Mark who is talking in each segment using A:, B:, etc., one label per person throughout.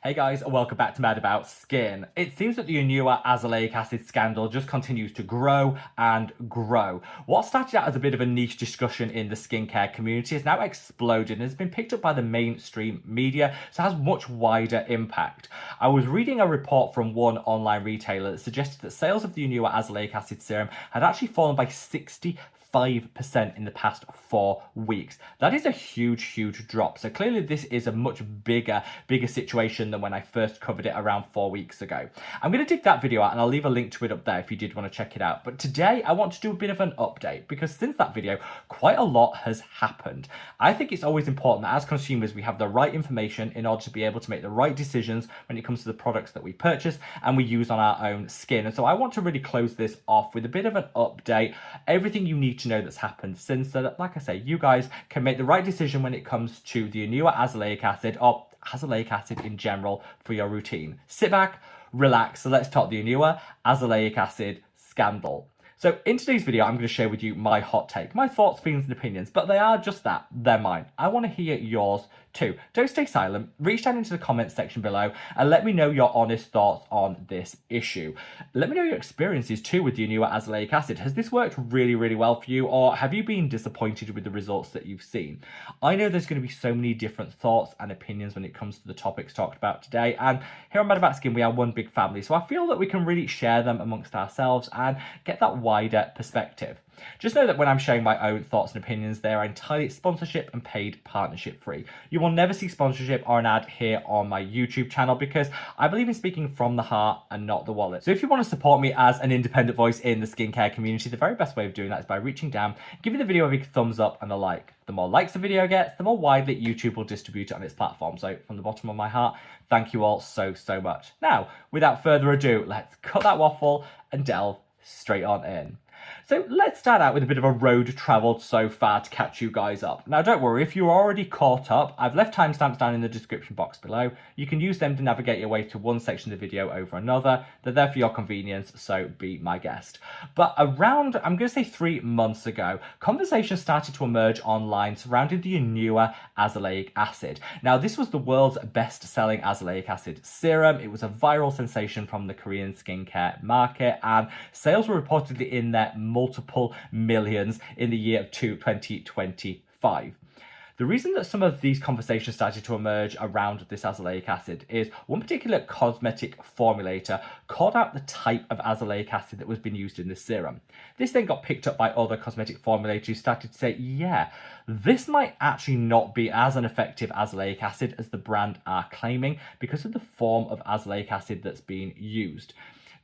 A: Hey guys, and welcome back to Mad About Skin. It seems that the Anua azelaic acid scandal just continues to grow and grow. What started out as a bit of a niche discussion in the skincare community has now exploded and has been picked up by the mainstream media, so it has much wider impact. I was reading a report from one online retailer that suggested that sales of the Anua azelaic acid serum had actually fallen by 65% in the past 4 weeks. That is a huge drop. So clearly this is a much bigger situation than when I first covered it around 4 weeks ago. I'm going to dig that video out and I'll leave a link to it up there if you did want to check it out. But today I want to do a bit of an update because since that video, quite a lot has happened. I think it's always important that as consumers, we have the right information in order to be able to make the right decisions when it comes to the products that we purchase and we use on our own skin. And so I want to really close this off with a bit of an update, everything you need to know that's happened since, so that, like I say, you guys can make the right decision when it comes to the Anua azelaic acid or azelaic acid in general for your routine. Sit back, relax, so let's talk the Anua azelaic acid scandal. So in today's video, I'm going to share with you my hot take, my thoughts, feelings and opinions, but they are just that, they're mine. I want to hear yours too. Don't stay silent, reach down into the comments section below and let me know your honest thoughts on this issue. Let me know your experiences too with the Anua azelaic acid. Has this worked really well for you, or have you been disappointed with the results that you've seen? I know there's going to be so many different thoughts and opinions when it comes to the topics talked about today, and here on Mad About Skin we are one big family, so I feel that we can really share them amongst ourselves and get that wider perspective. Just know that when I'm sharing my own thoughts and opinions, they are entirely sponsorship and paid partnership free. You will never see sponsorship or an ad here on my YouTube channel because I believe in speaking from the heart and not the wallet. So if you want to support me as an independent voice in the skincare community, the very best way of doing that is by reaching down, giving the video a big thumbs up and a like. The more likes the video gets, the more widely YouTube will distribute it on its platform. So from the bottom of my heart, thank you all so much. Now, without further ado, let's cut that waffle and delve straight on in. So let's start out with a bit of a road travelled so far to catch you guys up. Now don't worry, if you're already caught up, I've left timestamps down in the description box below. You can use them to navigate your way to one section of the video over another. They're there for your convenience, so be my guest. But around, I'm going to say 3 months ago, conversations started to emerge online surrounding the Anua azelaic acid. Now this was the world's best-selling azelaic acid serum. It was a viral sensation from the Korean skincare market and sales were reportedly in their multiple millions in the year of 2025. The reason that some of these conversations started to emerge around this azelaic acid is one particular cosmetic formulator called out the type of azelaic acid that was being used in this serum. This then got picked up by other cosmetic formulators who started to say, yeah, this might actually not be as an effective azelaic acid as the brand are claiming because of the form of azelaic acid that's being used.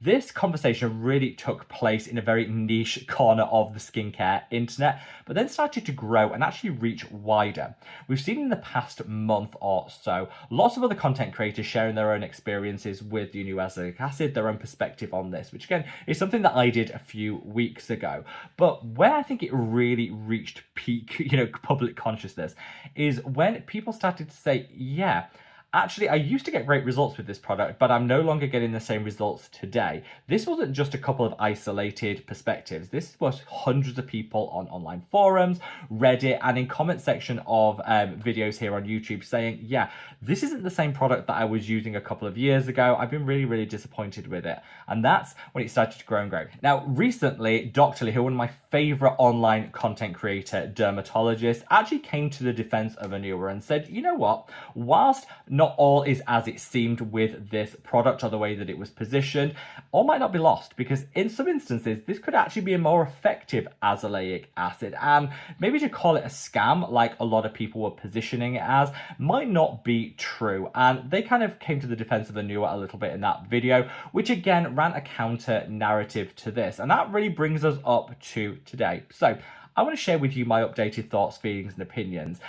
A: This conversation really took place in a very niche corner of the skincare internet, but then started to grow and actually reach wider. We've seen in the past month or so, lots of other content creators sharing their own experiences with the Anua azelaic acid, their own perspective on this, which again is something that I did a few weeks ago. But where I think it really reached peak, public consciousness is when people started to say, yeah, actually, I used to get great results with this product, but I'm no longer getting the same results today. This wasn't just a couple of isolated perspectives. This was hundreds of people on online forums, Reddit, and in comment section of videos here on YouTube saying, yeah, this isn't the same product that I was using a couple of years ago. I've been really disappointed with it. And that's when it started to grow and grow. Now, recently, Dr. Lee, who one of my favorite online content creator dermatologists, actually came to the defense of Anua and said, you know what, whilst not all is as it seemed with this product or the way that it was positioned, all might not be lost because in some instances this could actually be a more effective azelaic acid, and maybe to call it a scam like a lot of people were positioning it as might not be true. And they kind of came to the defense of Anua a little bit in that video, which again ran a counter narrative to this, and that really brings us up to today. So I want to share with you my updated thoughts, feelings and opinions.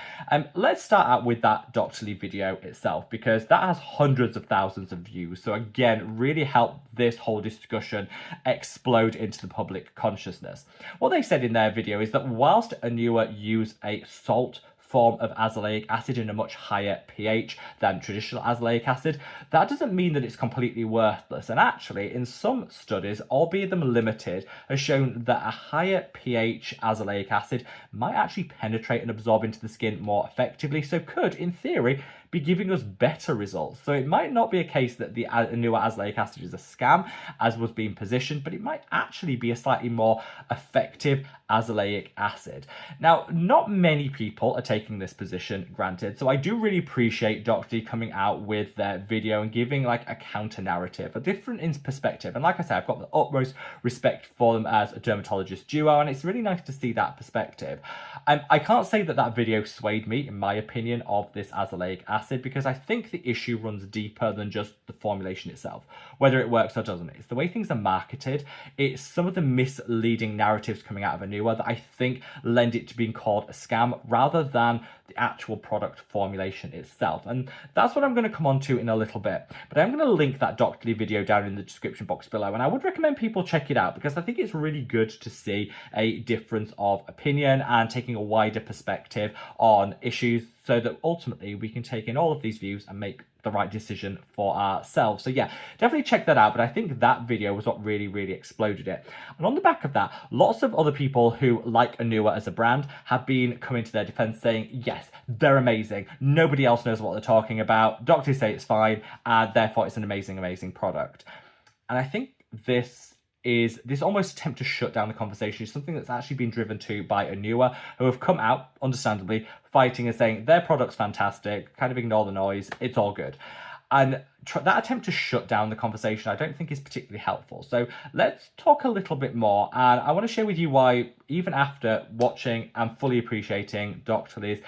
A: Let's start out with that Dr. Lee video itself because that has hundreds of thousands of views. So again, really helped this whole discussion explode into the public consciousness. What they said in their video is that whilst Anua use a salt form of azelaic acid in a much higher pH than traditional azelaic acid, that doesn't mean that it's completely worthless. And actually, in some studies, albeit them limited, has shown that a higher pH azelaic acid might actually penetrate and absorb into the skin more effectively, so could, in theory, be giving us better results. So it might not be a case that the Anua azelaic acid is a scam, as was being positioned, but it might actually be a slightly more effective azelaic acid. Now, not many people are taking this position, granted, so I do really appreciate Dr. D coming out with their video and giving like a counter narrative, a different perspective. And like I said, I've got the utmost respect for them as a dermatologist duo, and it's really nice to see that perspective. I can't say that that video swayed me, in my opinion, of this azelaic acid, because I think the issue runs deeper than just the formulation itself, whether it works or doesn't. It's the way things are marketed. It's some of the misleading narratives coming out of Anua that I think lend it to being called a scam rather than the actual product formulation itself. And that's what I'm going to come on to in a little bit. But I'm going to link that Dr. Lee video down in the description box below, and I would recommend people check it out because I think it's really good to see a difference of opinion and taking a wider perspective on issues so that ultimately we can take in all of these views and make the right decision for ourselves. So yeah, definitely check that out. But I think that video was what really exploded it. And on the back of that, lots of other people who like Anua as a brand have been coming to their defense saying, yes, they're amazing. Nobody else knows what they're talking about. Doctors say it's fine, and therefore it's an amazing product. And I think this almost attempt to shut down the conversation is something that's actually been driven to by Anua, who have come out, understandably, fighting and saying their product's fantastic, kind of ignore the noise, it's all good. And that attempt to shut down the conversation I don't think is particularly helpful. So let's talk a little bit more, and I want to share with you why, even after watching and fully appreciating Dr. Lee's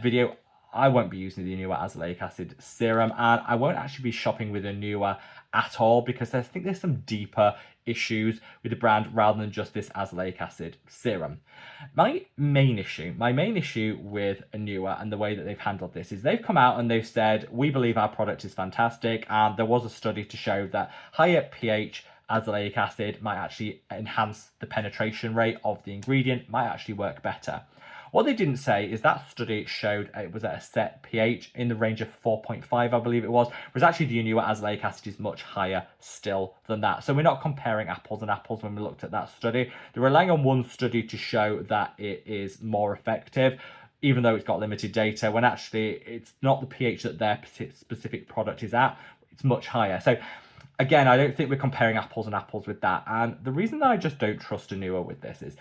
A: video, I won't be using the Anua azelaic acid serum, and I won't actually be shopping with Anua at all because I think there's some deeper issues with the brand rather than just this azelaic acid serum. My main issue with Anua and the way that they've handled this is they've come out and they've said, we believe our product is fantastic, and there was a study to show that higher pH azelaic acid might actually enhance the penetration rate of the ingredient, might actually work better. What they didn't say is that study showed it was at a set pH in the range of 4.5, I believe it was, whereas actually the Anua azelaic acid is much higher still than that. So we're not comparing apples and apples when we looked at that study. They're relying on one study to show that it is more effective, even though it's got limited data, when actually it's not the pH that their specific product is at, it's much higher. So again, I don't think we're comparing apples and apples with that. And the reason that I just don't trust Anua with this is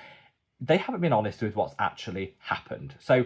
A: they haven't been honest with what's actually happened. So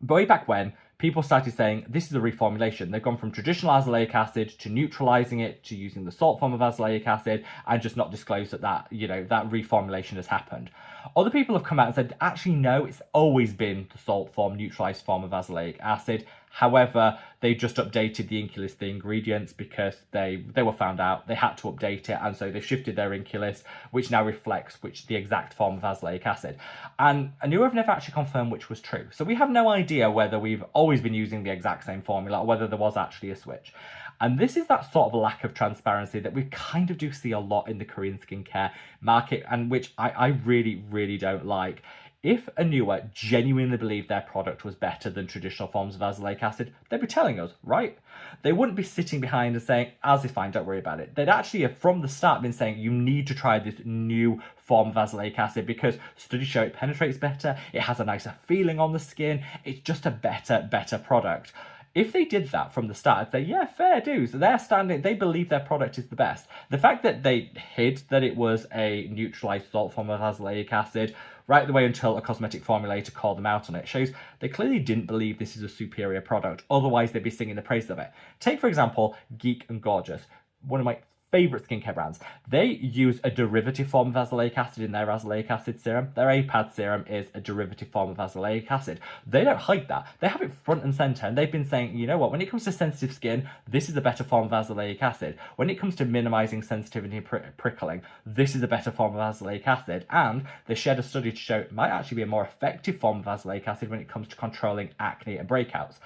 A: way back when, people started saying this is a reformulation. They've gone from traditional azelaic acid to neutralizing it to using the salt form of azelaic acid and just not disclosed that reformulation has happened. Other people have come out and said, actually, no, it's always been the salt form, neutralized form of azelaic acid. However, they just updated the Inky List, the ingredients, because they were found out they had to update it, and so they shifted their Inky List, which now reflects the exact form of azelaic acid. And Anua have never actually confirmed which was true. So we have no idea whether we've always been using the exact same formula or whether there was actually a switch. And this is that sort of lack of transparency that we kind of do see a lot in the Korean skincare market, and which I really don't like. If Anua genuinely believed their product was better than traditional forms of azelaic acid, they'd be telling us, right? They wouldn't be sitting behind and saying, Az is fine, don't worry about it. They'd actually have, from the start, been saying, you need to try this new form of azelaic acid because studies show it penetrates better, it has a nicer feeling on the skin, it's just a better product. If they did that from the start, I'd say, yeah, fair dues. They believe their product is the best. The fact that they hid that it was a neutralized salt form of azelaic acid right the way until a cosmetic formulator called them out on it shows they clearly didn't believe this is a superior product. Otherwise, they'd be singing the praise of it. Take, for example, Geek and Gorgeous, one of my favorite skincare brands. They use a derivative form of azelaic acid in their azelaic acid serum. Their APAD serum is a derivative form of azelaic acid. They don't hide that. They have it front and center, and they've been saying, you know what, when it comes to sensitive skin, this is a better form of azelaic acid. When it comes to minimizing sensitivity and prickling, this is a better form of azelaic acid. And they shared a study to show it might actually be a more effective form of azelaic acid when it comes to controlling acne and breakouts.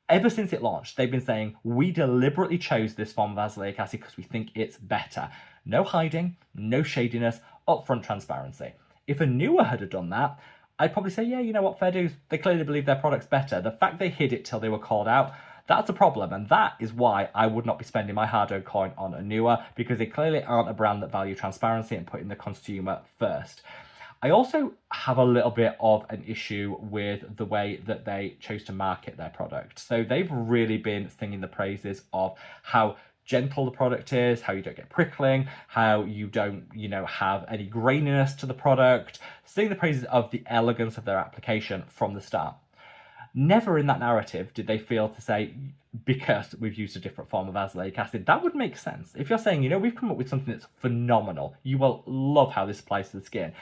A: Ever since it launched, they've been saying, we deliberately chose this form of azelaic acid because we think it's better. No hiding, no shadiness, upfront transparency. If Anua had done that, I'd probably say, yeah, you know what, fair dues. They clearly believe their product's better. The fact they hid it till they were called out, that's a problem. And that is why I would not be spending my hard-earned coin on Anua, because they clearly aren't a brand that value transparency and putting the consumer first. I also have a little bit of an issue with the way that they chose to market their product. So they've really been singing the praises of how gentle the product is, how you don't get prickling, how you don't, have any graininess to the product, singing the praises of the elegance of their application from the start. Never in that narrative did they feel to say, because we've used a different form of azelaic acid. That would make sense. If you're saying, we've come up with something that's phenomenal, you will love how this applies to the skin,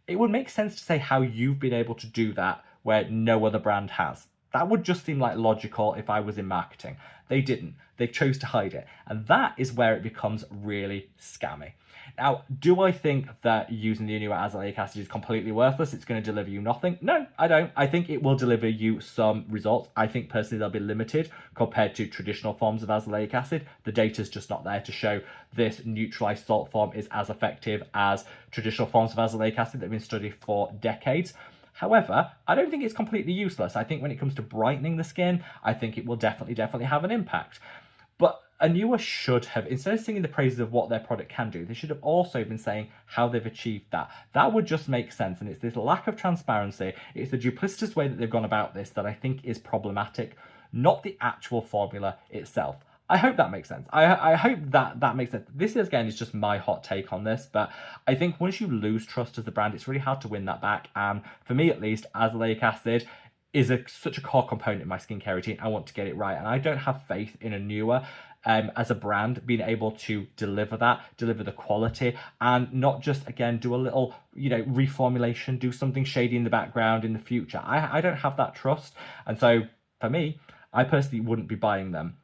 A: it would make sense to say how you've been able to do that where no other brand has. That would just seem like logical if I was in marketing. They didn't. They chose to hide it. And that is where it becomes really scammy. Now, do I think that using the Anua azelaic acid is completely worthless? It's going to deliver you nothing? No, I don't. I think it will deliver you some results. I think personally they'll be limited compared to traditional forms of azelaic acid. The data's just not there to show this neutralized salt form is as effective as traditional forms of azelaic acid that have been studied for decades. However, I don't think it's completely useless. I think when it comes to brightening the skin, I think it will definitely have an impact. But Anua should have, instead of singing the praises of what their product can do, they should have also been saying how they've achieved that. That would just make sense. And it's this lack of transparency, it's the duplicitous way that they've gone about this that I think is problematic, not the actual formula itself. I hope that makes sense. I hope that makes sense. This, again, is just my hot take on this, but I think once you lose trust as the brand, it's really hard to win that back. And for me, at least, azelaic acid is such a core component in my skincare routine. I want to get it right, and I don't have faith in Anua as a brand being able to deliver the quality, and not just, again, do a little, reformulation, do something shady in the background in the future. I don't have that trust, and so for me, I personally wouldn't be buying them.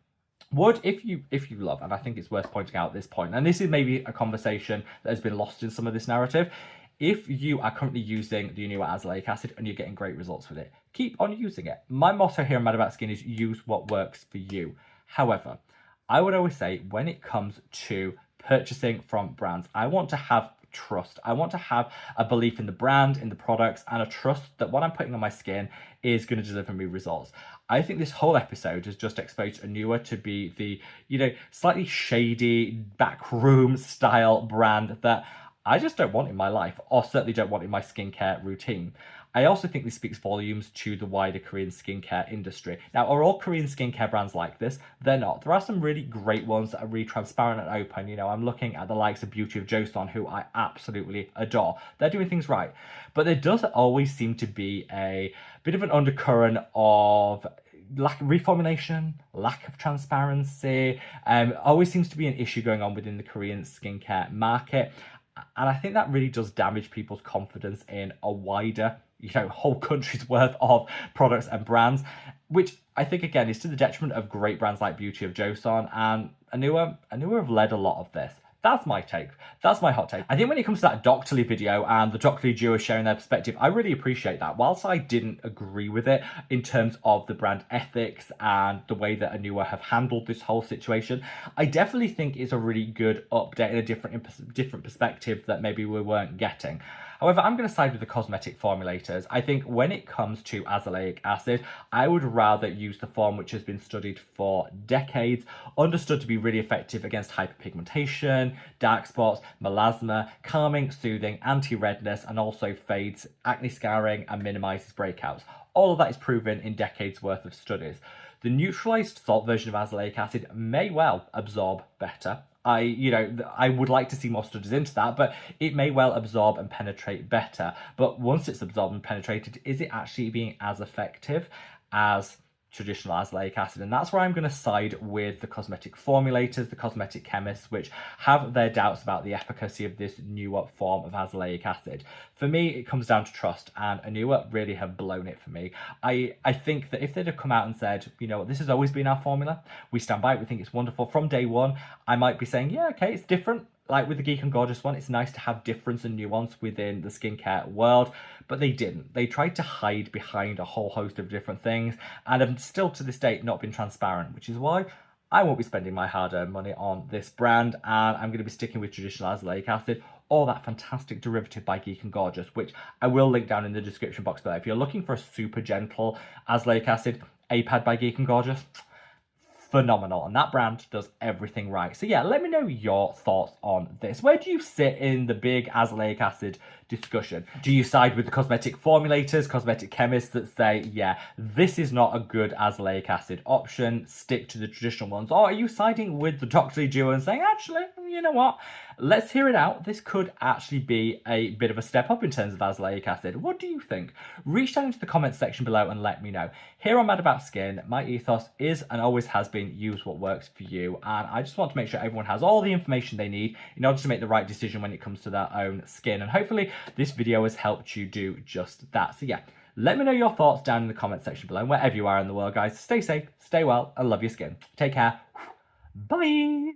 A: Would, if you love, and I think it's worth pointing out at this point, and this is maybe a conversation that has been lost in some of this narrative, if you are currently using the Anua azelaic acid and you're getting great results with it, keep on using it. My motto here on Mad About Skin is use what works for you. However, I would always say when it comes to purchasing from brands, I want to have trust. I want to have a belief in the brand, in the products, and a trust that what I'm putting on my skin is going to deliver me results. I think this whole episode has just exposed Anua to be the, slightly shady, backroom style brand that I just don't want in my life, or certainly don't want in my skincare routine. I also think this speaks volumes to the wider Korean skincare industry. Now, are all Korean skincare brands like this? They're not. There are some really great ones that are really transparent and open. I'm looking at the likes of Beauty of Joseon, who I absolutely adore. They're doing things right. But there does always seem to be a bit of an undercurrent of lack of reformulation, lack of transparency. Always seems to be an issue going on within the Korean skincare market. And I think that really does damage people's confidence in a wider, whole country's worth of products and brands, which I think, again, is to the detriment of great brands like Beauty of Joseon, and Anua have led a lot of this. That's my take. That's my hot take. I think when it comes to that Doctorly video and the Doctorly duo sharing their perspective, I really appreciate that. Whilst I didn't agree with it in terms of the brand ethics and the way that Anua have handled this whole situation, I definitely think it's a really good update and a different perspective that maybe we weren't getting. However, I'm going to side with the cosmetic formulators. I think when it comes to azelaic acid, I would rather use the form which has been studied for decades, understood to be really effective against hyperpigmentation, dark spots, melasma, calming, soothing, anti-redness, and also fades acne scarring and minimizes breakouts. All of that is proven in decades worth of studies. The neutralized salt version of azelaic acid may well absorb better. I would like to see more studies into that, but it may well absorb and penetrate better. But once it's absorbed and penetrated, is it actually being as effective as traditional azelaic acid? And that's where I'm going to side with the cosmetic formulators, the cosmetic chemists, which have their doubts about the efficacy of this newer form of azelaic acid. For me, it comes down to trust, and Anua really have blown it for me. I think that if they'd have come out and said, this has always been our formula, we stand by it, we think it's wonderful, from day one, I might be saying, yeah, okay, it's different. Like with the Geek and Gorgeous one, it's nice to have difference and nuance within the skincare world, but they didn't. They tried to hide behind a whole host of different things, and have still to this date not been transparent, which is why I won't be spending my hard-earned money on this brand, and I'm going to be sticking with traditional azelaic acid, or that fantastic derivative by Geek and Gorgeous, which I will link down in the description box below. If you're looking for a super gentle azelaic acid, A-Pad by Geek and Gorgeous, phenomenal, and that brand does everything right. So yeah, let me know your thoughts on this. Where do you sit in the big azelaic acid discussion? Do you side with the cosmetic formulators, cosmetic chemists that say, yeah, this is not a good azelaic acid option, stick to the traditional ones? Or are you siding with the doctorly duo and saying, actually, you know what, let's hear it out, this could actually be a bit of a step up in terms of azelaic acid? What do you think? Reach down into the comments section below and let me know. Here on Mad About Skin, my ethos is and always has been, use what works for you, and I just want to make sure everyone has all the information they need in order to make the right decision when it comes to their own skin, and hopefully this video has helped you do just that. So yeah, let me know your thoughts down in the comment section below, and wherever you are in the world, guys, stay safe, stay well, and love your skin. Take care. Bye.